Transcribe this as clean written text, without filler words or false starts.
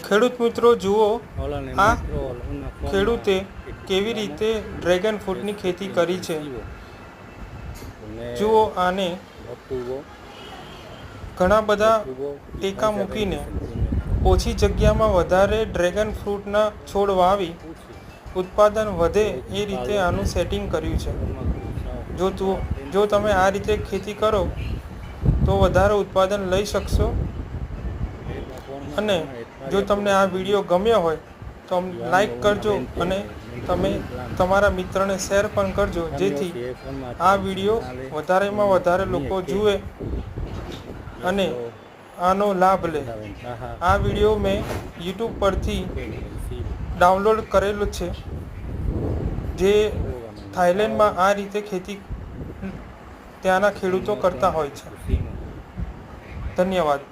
ખેડૂત મિત્રો જુઓ, આ ખેડૂતે કેવી રીતે ડ્રેગન ફ્રૂટની ખેતી કરી છે. જુઓ, આને ઘણા બધા ટેકા મૂકીને ઓછી જગ્યામાં વધારે ડ્રેગન ફ્રૂટના છોડ વાવી ઉત્પાદન વધે એ રીતે આનું સેટિંગ કર્યું છે. જો તમે આ રીતે ખેતી કરો તો વધારે ઉત્પાદન લઈ શકશો. અને જો તમને આ વિડીયો ગમ્યો હોય તો લાઈક કરજો અને તમે તમારા મિત્રને શેર પણ કરજો, જેથી આ વિડીયો વધારેમાં વધારે લોકો જુએ અને આનો લાભ લે. આ વિડીયો મેં યુટ્યુબ પરથી ડાઉનલોડ કરેલો છે, જે થાઈલેન્ડમાં આ રીતે ખેતી ત્યાંના ખેડૂતો કરતા હોય છે. ધન્યવાદ.